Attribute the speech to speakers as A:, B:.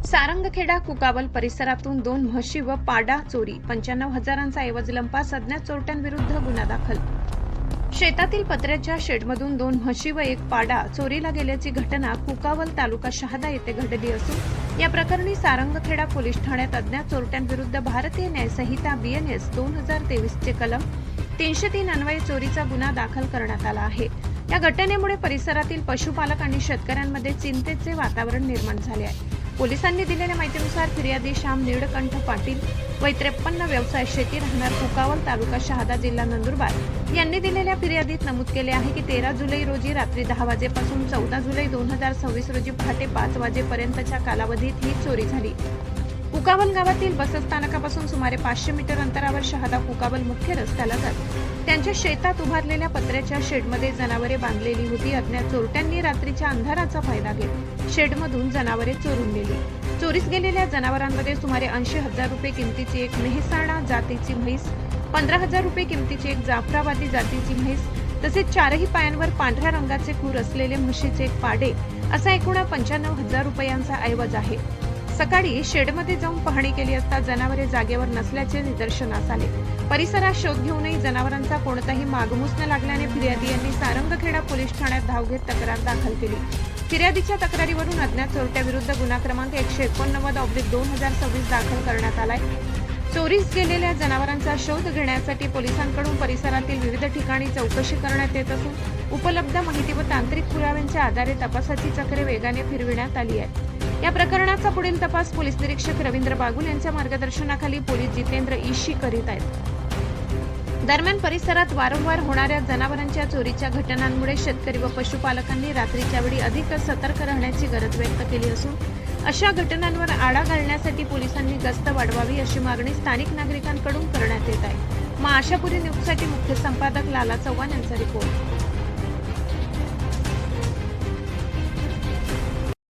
A: सारंगखेडा कुकावल परिसरातून 2 म्हशी व पाडा चोरी, 95,000चा ऐवज लंपास, अज्ञात चोरट्यांविरुद्ध गुन्हा दाखल. शेतातील पत्र्याच्या शेडमधून 2 म्हशी व 1 पाडा चोरीला गेल्याची घटना कुकावल तालुका शहादा येथे घडली असून या प्रकरणी सारंगखेडा पोलीस ठाण्यात अज्ञात चोरट्यांविरुद्ध भारतीय न्यायसंहिता BNS 2023 चे कलम 303 अन्वये चोरीचा गुन्हा दाखल करण्यात आला आहे. या घटनेमुळे परिसरातील पशुपालक आणि शेतकऱ्यांमध्ये चिंतेचे वातावरण निर्माण झाले आहे. पोलिसांनी दिलेल्या माहितीनुसार फिर्यादी श्याम नीळकंठ पाटील वय 53, व्यवसाय शेती, राहणार कुकावल, तालुका शहादा, जिल्हा नंदुरबार यांनी दिलेल्या फिर्यादीत नमूद केले आहे की 13 जुलै रोजी रात्री 10 वाजेपासून 14 जुलै 2026 रोजी पहाटे 5 वाजेपर्यंतच्या कालावधीत ही चोरी झाली. कुकावल गावातील बसस्थानकापासून सुमारे 500 मीटर अंतरावर शहादा कुकावल मुख्य रस्त्याला जात त्यांच्या शेतात उभारलेल्या पत्र्याच्या शेडमध्ये जनावरे बांधलेली होती. अज्ञात चोरट्यांनी रात्रीच्या अंधाराचा फायदा घेत शेडमधून जनावरे चोरून नेली. चोरीस गेलेल्या जनावरांमध्ये सुमारे 80,000 रुपये किमतीची एक मेहसाणा जातीची म्हैस, 15,000 रुपये किमतीची एक जाफराबादी जातीची म्हैस तसेच 4ही पायांवर पांढऱ्या रंगाचे खूर असलेले म्हशीचे एक पाडे असा एकूण 95,000 रुपयांचा ऐवज आहे. सकाळी शेडमध्ये जाऊन पाहणी केली असता जनावरे जागेवर नसल्याचे निदर्शनास आले. परिसरात शोध घेऊनही जनावरांचा कोणताही मागमूस न लागल्याने फिर्यादी यांनी सारंगखेडा पोलीस ठाण्यात धाव घेत तक्रार दाखल केली. फिर्यादीच्या तक्रारीवरून अज्ञात चोरट्याविरुद्ध गुन्हा क्रमांक 189/2026 दाखल करण्यात आलाय. चोरीस गेलेल्या जनावरांचा शोध घेण्यासाठी पोलिसांकडून परिसरातील विविध ठिकाणी चौकशी करण्यात येत असून उपलब्ध माहिती व तांत्रिक पुराव्यांच्या आधारे तपासाची चक्रे वेगाने फिरविण्यात आली आहे. या प्रकरणाचा पुढील तपास पोलीस निरीक्षक रवींद्र बागुल यांच्या मार्गदर्शनाखाली पोलीस जितेंद्र ईशी करीत आहेत. दरम्यान परिसरात वारंवार होणाऱ्या जनावरांच्या चोरीच्या घटनांमुळे शेतकरी व पशुपालकांनी रात्रीच्या वेळी अधिक सतर्क राहण्याची गरज व्यक्त केली असून अशा घटनांवर आळा घालण्यासाठी पोलिसांनी गस्त वाढवावी अशी मागणी स्थानिक नागरिकांकडून करण्यात येत आहे. आशापुरी न्यूजसाठी मुख्य संपादक लाला चव्हाण यांचा रिपोर्ट.